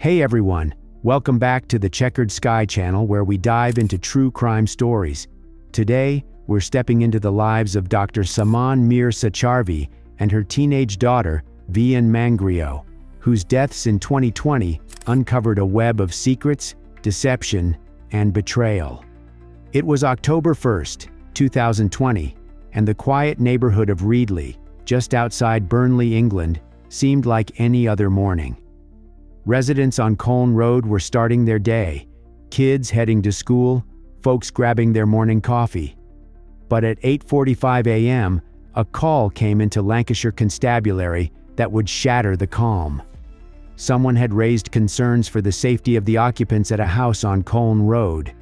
Hey everyone, welcome back to the Checkered Sky channel where we dive into true crime stories. Today, we're stepping into the lives of Dr. Saman Mir Sacharvi and her teenage daughter, Vian Mangrio, whose deaths in 2020 uncovered a web of secrets, deception, and betrayal. It was October 1st, 2020, and the quiet neighborhood of Reedley, just outside Burnley, England, seemed like any other morning. Residents on Colne Road were starting their day, kids heading to school, folks grabbing their morning coffee. But at 8:45 a.m., a call came into Lancashire Constabulary that would shatter the calm. Someone had raised concerns for the safety of the occupants at a house on Colne Road.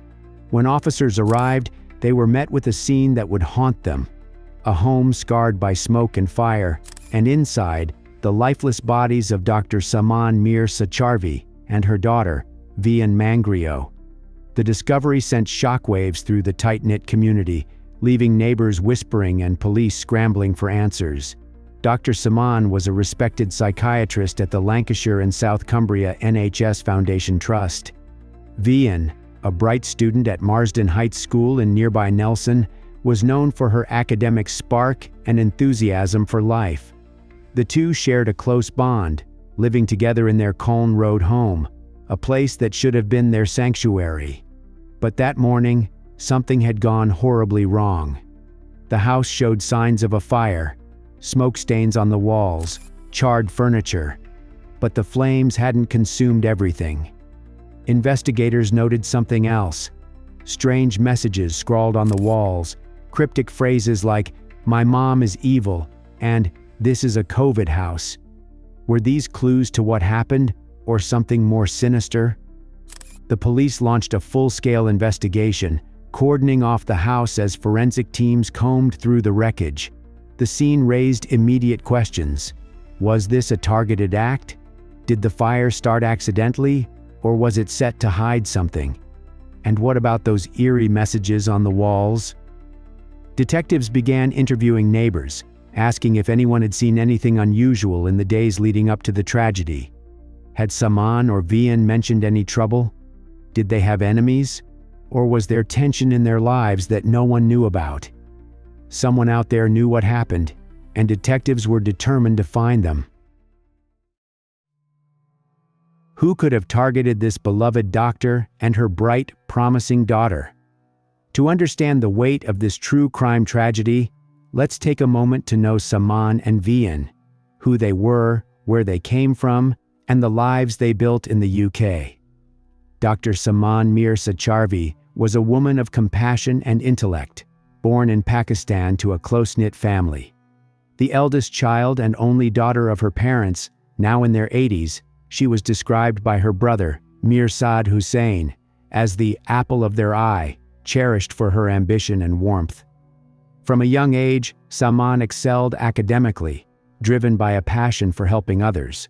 When officers arrived, they were met with a scene that would haunt them. A home scarred by smoke and fire, and inside, the lifeless bodies of Dr. Saman Mir Sacharvi and her daughter, Vian Mangrio. The discovery sent shockwaves through the tight-knit community, leaving neighbors whispering and police scrambling for answers. Dr. Saman was a respected psychiatrist at the Lancashire and South Cumbria NHS Foundation Trust. Vian, a bright student at Marsden Heights School in nearby Nelson, was known for her academic spark and enthusiasm for life. The two shared a close bond, living together in their Colne Road home, a place that should have been their sanctuary. But that morning, something had gone horribly wrong. The house showed signs of a fire, smoke stains on the walls, charred furniture. But the flames hadn't consumed everything. Investigators noted something else. Strange messages scrawled on the walls, cryptic phrases like, "My mom is evil," and "This is a COVID house." Were these clues to what happened, or something more sinister? The police launched a full-scale investigation, cordoning off the house as forensic teams combed through the wreckage. The scene raised immediate questions. Was this a targeted act? Did the fire start accidentally, or was it set to hide something? And what about those eerie messages on the walls? Detectives began interviewing neighbors, asking if anyone had seen anything unusual in the days leading up to the tragedy. Had Saman or Vian mentioned any trouble? Did they have enemies? Or was there tension in their lives that no one knew about? Someone out there knew what happened, and detectives were determined to find them. Who could have targeted this beloved doctor and her bright, promising daughter? To understand the weight of this true crime tragedy, let's take a moment to know Saman and Vian, who they were, where they came from, and the lives they built in the UK. Dr. Saman Mir Sacharvi was a woman of compassion and intellect, born in Pakistan to a close-knit family. The eldest child and only daughter of her parents, now in their 80s, she was described by her brother, Mir Saad Hussain, as the apple of their eye, cherished for her ambition and warmth. From a young age, Saman excelled academically, driven by a passion for helping others.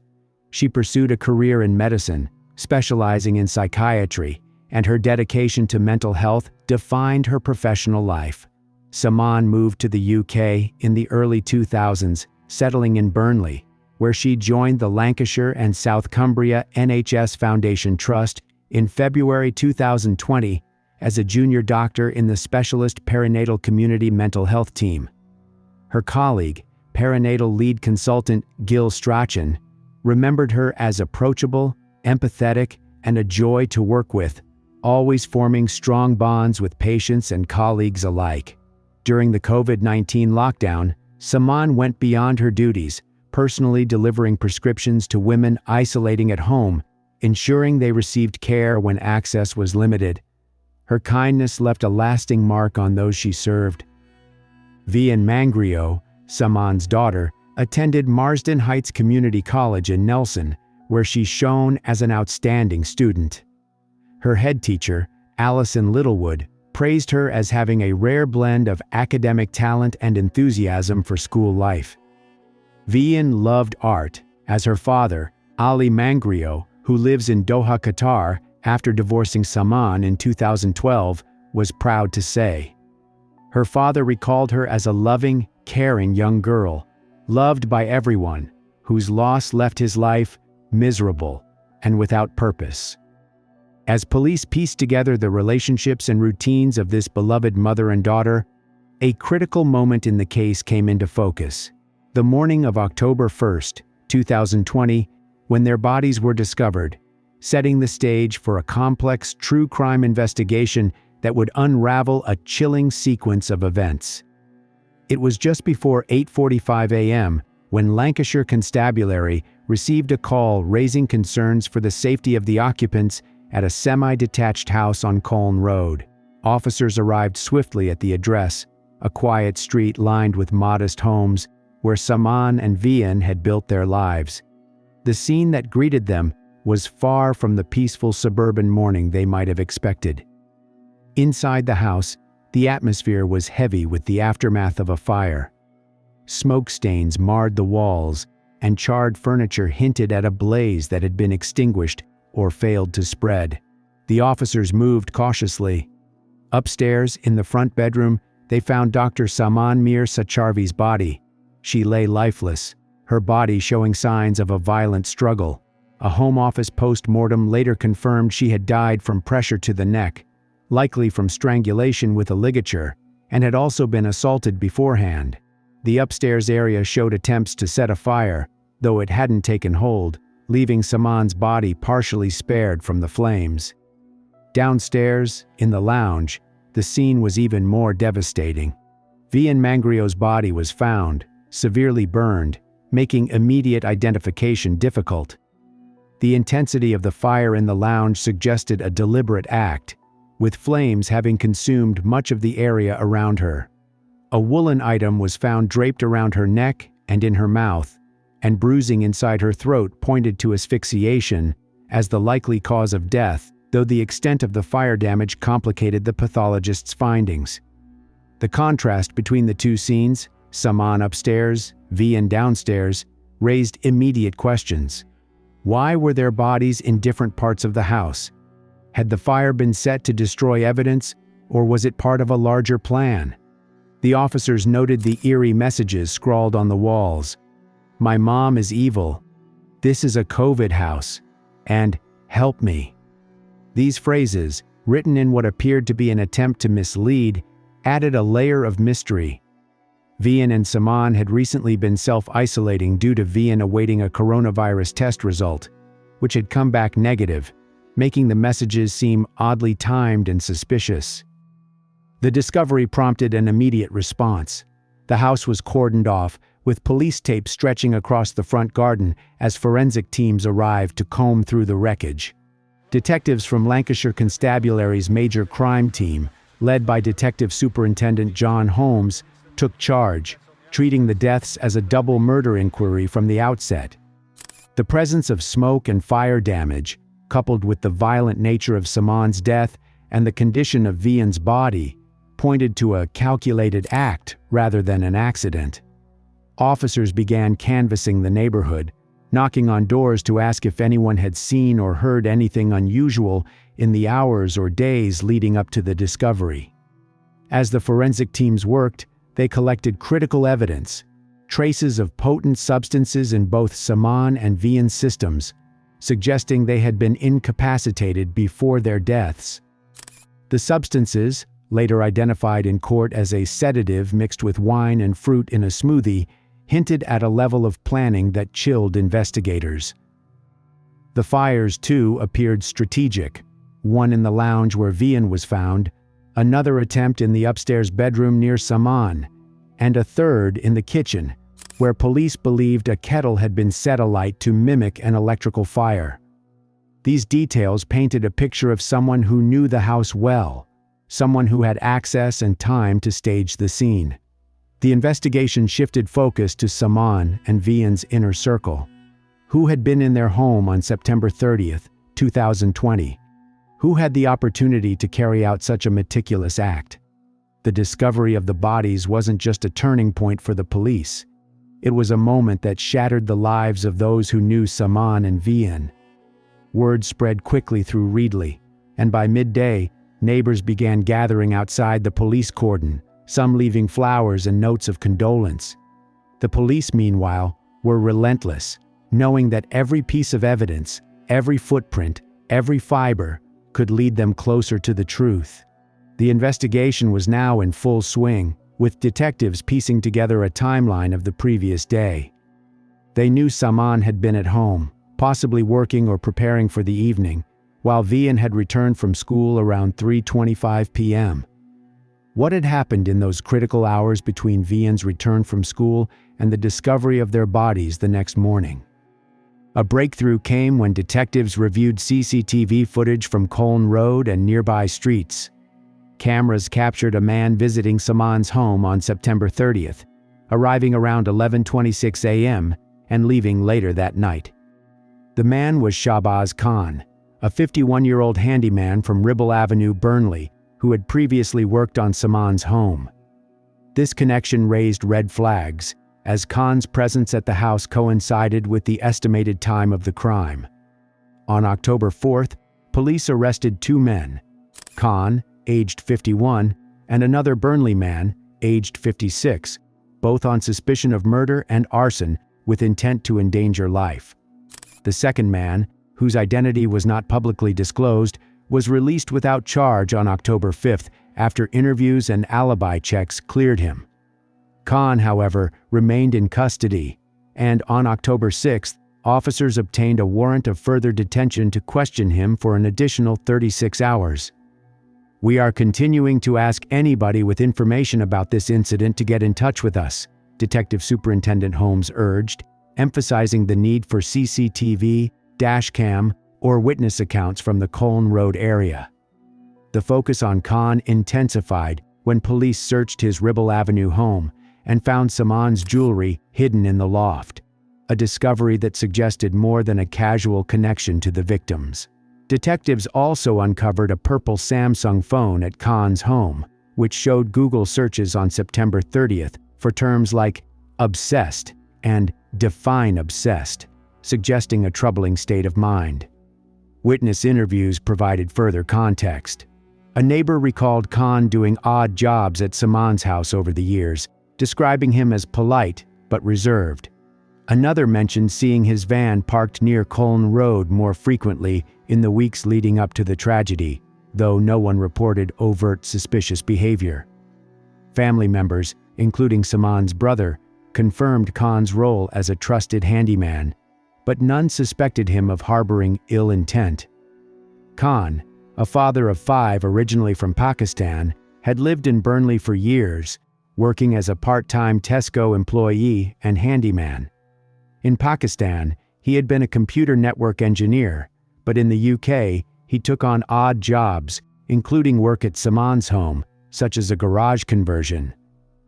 She pursued a career in medicine, specializing in psychiatry, and her dedication to mental health defined her professional life. Saman moved to the UK in the early 2000s, settling in Burnley, where she joined the Lancashire and South Cumbria NHS Foundation Trust in February 2020 as a junior doctor in the specialist perinatal community mental health team. Her colleague, perinatal lead consultant Gil Strachan, remembered her as approachable, empathetic, and a joy to work with, always forming strong bonds with patients and colleagues alike. During the COVID-19 lockdown, Saman went beyond her duties, personally delivering prescriptions to women isolating at home, ensuring they received care when access was limited. Her kindness left a lasting mark on those she served. Vian Mangrio, Saman's daughter, attended Marsden Heights Community College in Nelson, where she shone as an outstanding student. Her head teacher, Alison Littlewood, praised her as having a rare blend of academic talent and enthusiasm for school life. Vian loved art, as her father, Ali Mangrio, who lives in Doha, Qatar, after divorcing Saman in 2012, was proud to say. Her father recalled her as a loving, caring young girl, loved by everyone, whose loss left his life miserable, and without purpose. As police pieced together the relationships and routines of this beloved mother and daughter, a critical moment in the case came into focus. The morning of October 1st, 2020, when their bodies were discovered, setting the stage for a complex true crime investigation that would unravel a chilling sequence of events. It was just before 8:45 a.m. when Lancashire Constabulary received a call raising concerns for the safety of the occupants at a semi-detached house on Colne Road. Officers arrived swiftly at the address, a quiet street lined with modest homes where Saman and Vian had built their lives. The scene that greeted them was far from the peaceful suburban morning they might have expected. Inside the house, the atmosphere was heavy with the aftermath of a fire. Smoke stains marred the walls, and charred furniture hinted at a blaze that had been extinguished or failed to spread. The officers moved cautiously. Upstairs, in the front bedroom, they found Dr. Saman Mir Sacharvi's body. She lay lifeless, her body showing signs of a violent struggle. A Home Office post-mortem later confirmed she had died from pressure to the neck, likely from strangulation with a ligature, and had also been assaulted beforehand. The upstairs area showed attempts to set a fire, though it hadn't taken hold, leaving Saman's body partially spared from the flames. Downstairs, in the lounge, the scene was even more devastating. Vian Mangrio's body was found, severely burned, making immediate identification difficult. The intensity of the fire in the lounge suggested a deliberate act, with flames having consumed much of the area around her. A woolen item was found draped around her neck and in her mouth, and bruising inside her throat pointed to asphyxiation as the likely cause of death, though the extent of the fire damage complicated the pathologist's findings. The contrast between the two scenes, Saman upstairs, Vian downstairs, raised immediate questions. Why were their bodies in different parts of the house? Had the fire been set to destroy evidence, or was it part of a larger plan? The officers noted the eerie messages scrawled on the walls. "My mom is evil," "This is a COVID house," and "Help me." These phrases, written in what appeared to be an attempt to mislead, added a layer of mystery. Vian and Saman had recently been self-isolating due to Vian awaiting a coronavirus test result, which had come back negative, making the messages seem oddly timed and suspicious. The discovery prompted an immediate response. The house was cordoned off, with police tape stretching across the front garden as forensic teams arrived to comb through the wreckage. Detectives from Lancashire Constabulary's major crime team, led by Detective Superintendent John Holmes, took charge, treating the deaths as a double murder inquiry from the outset. The presence of smoke and fire damage, coupled with the violent nature of Saman's death and the condition of Vian's body, pointed to a calculated act rather than an accident. Officers began canvassing the neighborhood, knocking on doors to ask if anyone had seen or heard anything unusual in the hours or days leading up to the discovery. As the forensic teams worked, they collected critical evidence, traces of potent substances in both Saman and Vian's systems, suggesting they had been incapacitated before their deaths. The substances, later identified in court as a sedative mixed with wine and fruit in a smoothie, hinted at a level of planning that chilled investigators. The fires, too, appeared strategic, one in the lounge where Vian was found, another attempt in the upstairs bedroom near Saman, and a third in the kitchen, where police believed a kettle had been set alight to mimic an electrical fire. These details painted a picture of someone who knew the house well, someone who had access and time to stage the scene. The investigation shifted focus to Saman and Vian's inner circle. Who had been in their home on September 30th, 2020? Who had the opportunity to carry out such a meticulous act? The discovery of the bodies wasn't just a turning point for the police. It was a moment that shattered the lives of those who knew Saman and Vian. Word spread quickly through Reedley, and by midday, neighbors began gathering outside the police cordon, some leaving flowers and notes of condolence. The police, meanwhile, were relentless, knowing that every piece of evidence, every footprint, every fiber, could lead them closer to the truth. The investigation was now in full swing, with detectives piecing together a timeline of the previous day. They knew Saman had been at home, possibly working or preparing for the evening, while Vian had returned from school around 3:25 p.m. What had happened in those critical hours between Vian's return from school and the discovery of their bodies the next morning? A breakthrough came when detectives reviewed CCTV footage from Colne Road and nearby streets. Cameras captured a man visiting Saman's home on September 30th, arriving around 11:26 a.m. and leaving later that night. The man was Shahbaz Khan, a 51-year-old handyman from Ribble Avenue, Burnley, who had previously worked on Saman's home. This connection raised red flags, as Khan's presence at the house coincided with the estimated time of the crime. On October 4th, police arrested two men, Khan, aged 51, and another Burnley man, aged 56, both on suspicion of murder and arson with intent to endanger life. The second man, whose identity was not publicly disclosed, was released without charge on October 5th after interviews and alibi checks cleared him. Khan, however, remained in custody, and on October 6th, officers obtained a warrant of further detention to question him for an additional 36 hours. "We are continuing to ask anybody with information about this incident to get in touch with us," Detective Superintendent Holmes urged, emphasizing the need for CCTV, dashcam, or witness accounts from the Colne Road area. The focus on Khan intensified when police searched his Ribble Avenue home and found Saman's jewelry hidden in the loft, a discovery that suggested more than a casual connection to the victims. Detectives also uncovered a purple Samsung phone at Khan's home, which showed Google searches on September 30th for terms like obsessed and define obsessed, suggesting a troubling state of mind. Witness interviews provided further context. A neighbor recalled Khan doing odd jobs at Saman's house over the years, describing him as polite but reserved. Another mentioned seeing his van parked near Colne Road more frequently in the weeks leading up to the tragedy, though no one reported overt suspicious behavior. Family members, including Saman's brother, confirmed Khan's role as a trusted handyman, but none suspected him of harboring ill intent. Khan, a father of 5 originally from Pakistan, had lived in Burnley for years, working as a part-time Tesco employee and handyman. In Pakistan, he had been a computer network engineer, but in the UK, he took on odd jobs, including work at Saman's home, such as a garage conversion.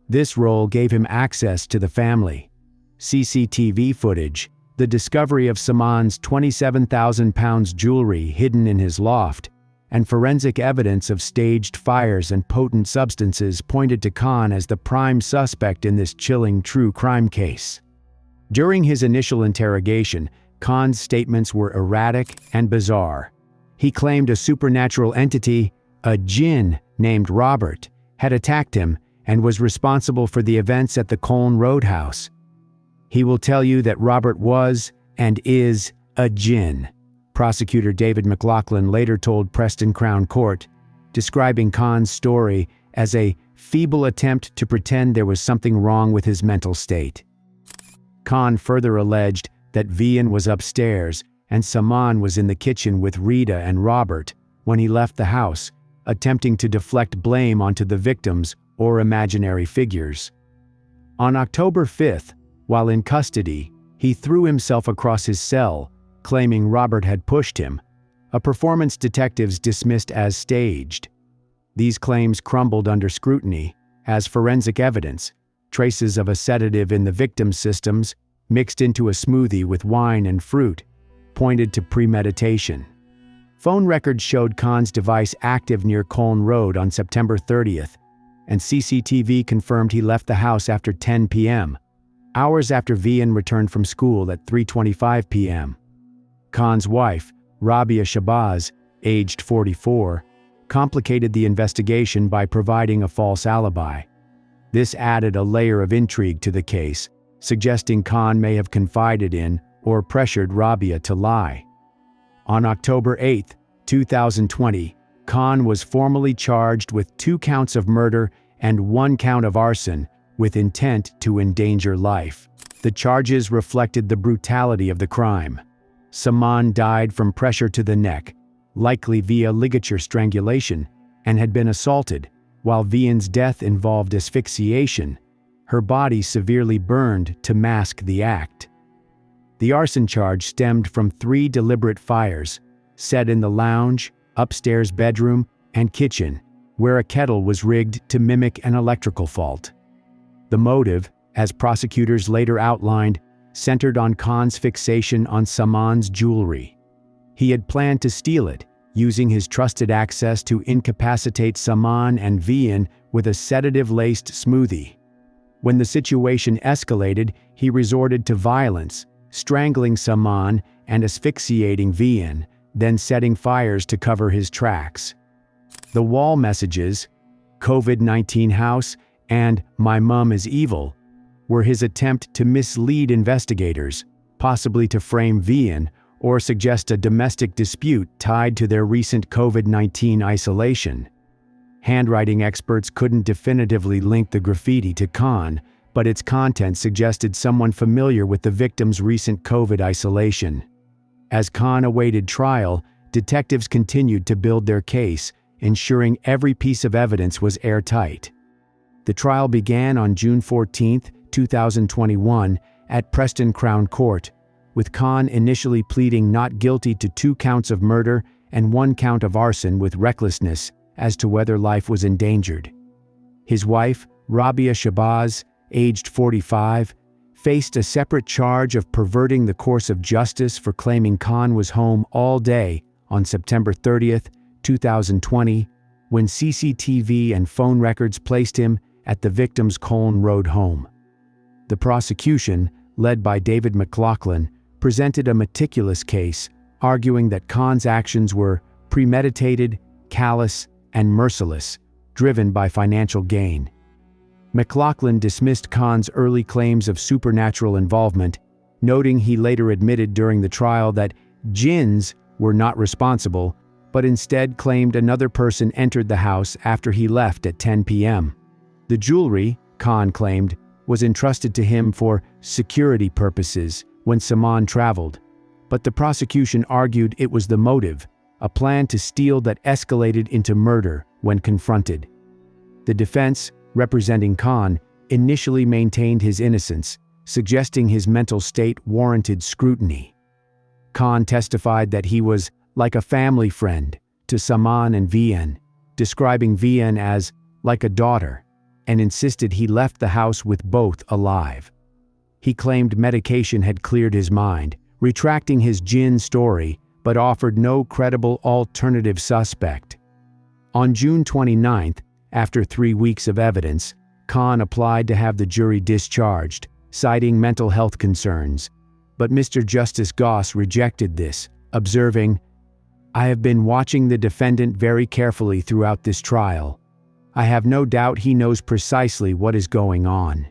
This role gave him access to the family. CCTV footage, the discovery of Saman's £27,000 jewelry hidden in his loft, and forensic evidence of staged fires and potent substances pointed to Khan as the prime suspect in this chilling true crime case. During his initial interrogation, Khan's statements were erratic and bizarre. He claimed a supernatural entity, a jinn named Robert, had attacked him and was responsible for the events at the Colne Road house. "He will tell you that Robert was and is a jinn," Prosecutor David McLaughlin later told Preston Crown Court, describing Khan's story as a feeble attempt to pretend there was something wrong with his mental state. Khan further alleged that Vian was upstairs and Saman was in the kitchen with Rita and Robert when he left the house, attempting to deflect blame onto the victims or imaginary figures. On October 5th, while in custody, he threw himself across his cell, claiming Robert had pushed him, a performance detectives dismissed as staged. These claims crumbled under scrutiny, as forensic evidence, traces of a sedative in the victim's systems, mixed into a smoothie with wine and fruit, pointed to premeditation. Phone records showed Khan's device active near Colne Road on September 30th, and CCTV confirmed he left the house after 10 p.m., hours after Vian returned from school at 3:25 p.m. Khan's wife, Rabia Shahbaz, aged 44, complicated the investigation by providing a false alibi. This added a layer of intrigue to the case, suggesting Khan may have confided in or pressured Rabia to lie. On October 8, 2020, Colne was formally charged with 2 counts of murder and 1 count of arson with intent to endanger life. The charges reflected the brutality of the crime. Saman died from pressure to the neck, likely via ligature strangulation, and had been assaulted, while Vian's death involved asphyxiation, her body severely burned to mask the act. The arson charge stemmed from 3 deliberate fires, set in the lounge, upstairs bedroom, and kitchen, where a kettle was rigged to mimic an electrical fault. The motive, as prosecutors later outlined, centered on Colne's fixation on Saman's jewelry. He had planned to steal it, using his trusted access to incapacitate Saman and Vian with a sedative-laced smoothie. When the situation escalated, he resorted to violence, strangling Saman and asphyxiating Vian, then setting fires to cover his tracks. The wall messages, "COVID-19 house" and "My mum is evil," were his attempt to mislead investigators, possibly to frame Vian or suggest a domestic dispute tied to their recent COVID-19 isolation. Handwriting experts couldn't definitively link the graffiti to Colne, but its content suggested someone familiar with the victim's recent COVID isolation. As Colne awaited trial, detectives continued to build their case, ensuring every piece of evidence was airtight. The trial began on June 14, 2021, at Preston Crown Court, with Colne initially pleading not guilty to 2 counts of murder and 1 count of arson with recklessness as to whether life was endangered. His wife, Rabia Shabazz, aged 45, faced a separate charge of perverting the course of justice for claiming Colne was home all day on September 30, 2020, when CCTV and phone records placed him at the victim's Colne Road home. The prosecution, led by David McLaughlin, presented a meticulous case, arguing that Colne's actions were premeditated, callous, and merciless, driven by financial gain. McLaughlin dismissed Colne's early claims of supernatural involvement, noting he later admitted during the trial that jinns were not responsible, but instead claimed another person entered the house after he left at 10 p.m. The jewelry, Colne claimed, was entrusted to him for security purposes when Saman traveled, but the prosecution argued it was the motive, a plan to steal that escalated into murder when confronted. The defense, representing Colne, initially maintained his innocence, suggesting his mental state warranted scrutiny. Colne testified that he was like a family friend to Saman and Vian, describing Vian as like a daughter, and insisted he left the house with both alive. He claimed medication had cleared his mind, retracting his jinn story, but offered no credible alternative suspect. On June 29, after 3 weeks of evidence, Colne applied to have the jury discharged, citing mental health concerns. But Mr. Justice Goss rejected this, observing, "I have been watching the defendant very carefully throughout this trial. I have no doubt he knows precisely what is going on."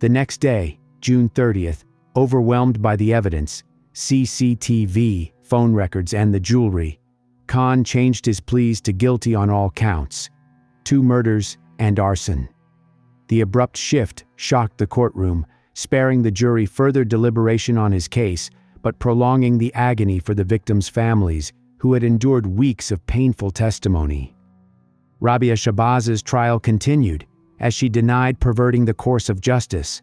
The next day, June 30th, overwhelmed by the evidence, CCTV, phone records, and the jewelry, Colne changed his pleas to guilty on all counts, 2 murders and arson. The abrupt shift shocked the courtroom, sparing the jury further deliberation on his case, but prolonging the agony for the victims' families, who had endured weeks of painful testimony. Rabia Shabazz's trial continued, as she denied perverting the course of justice.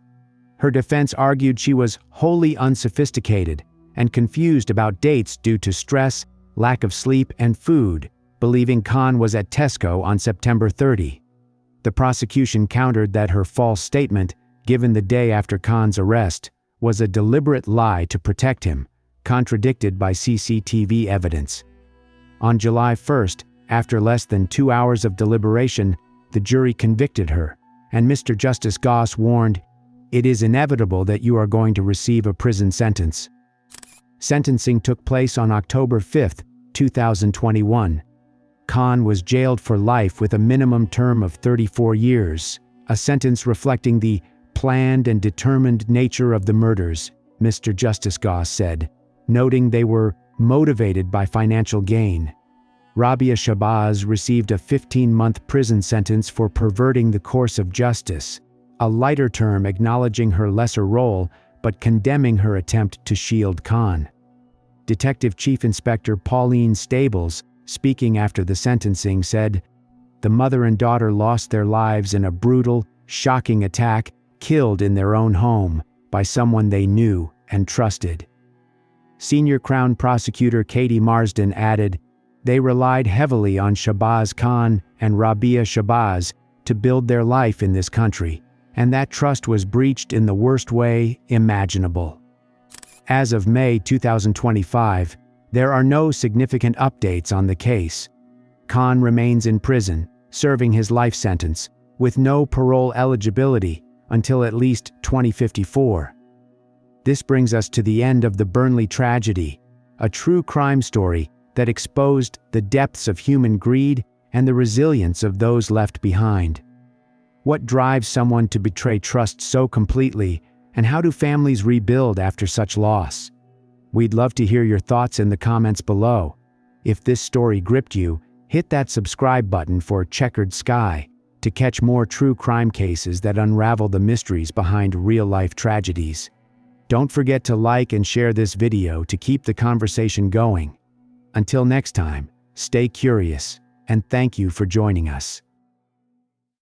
Her defense argued she was wholly unsophisticated and confused about dates due to stress, lack of sleep, and food, believing Colne was at Tesco on September 30. The prosecution countered that her false statement, given the day after Colne's arrest, was a deliberate lie to protect him, contradicted by CCTV evidence. On July 1st, after less than 2 hours of deliberation, the jury convicted her, and Mr. Justice Goss warned, "It is inevitable that you are going to receive a prison sentence." Sentencing took place on October 5, 2021. Colne was jailed for life with a minimum term of 34 years, a sentence reflecting the planned and determined nature of the murders, Mr. Justice Goss said, noting they were motivated by financial gain. Rabia Shabazz received a 15-month prison sentence for perverting the course of justice, a lighter term acknowledging her lesser role but condemning her attempt to shield Khan. Detective Chief Inspector Pauline Stables, speaking after the sentencing, said, "The mother and daughter lost their lives in a brutal, shocking attack, killed in their own home by someone they knew and trusted." Senior Crown Prosecutor Katie Marsden added, "They relied heavily on Shabazz Khan and Rabia Shabazz to build their life in this country, and that trust was breached in the worst way imaginable." As of May 2025, there are no significant updates on the case. Khan remains in prison, serving his life sentence, with no parole eligibility until at least 2054. This brings us to the end of the Burnley tragedy, a true crime story that exposed the depths of human greed and the resilience of those left behind. What drives someone to betray trust so completely, and how do families rebuild after such loss? We'd love to hear your thoughts in the comments below. If this story gripped you, hit that subscribe button for Checkered Sky to catch more true crime cases that unravel the mysteries behind real-life tragedies. Don't forget to like and share this video to keep the conversation going. Until next time, stay curious, and thank you for joining us.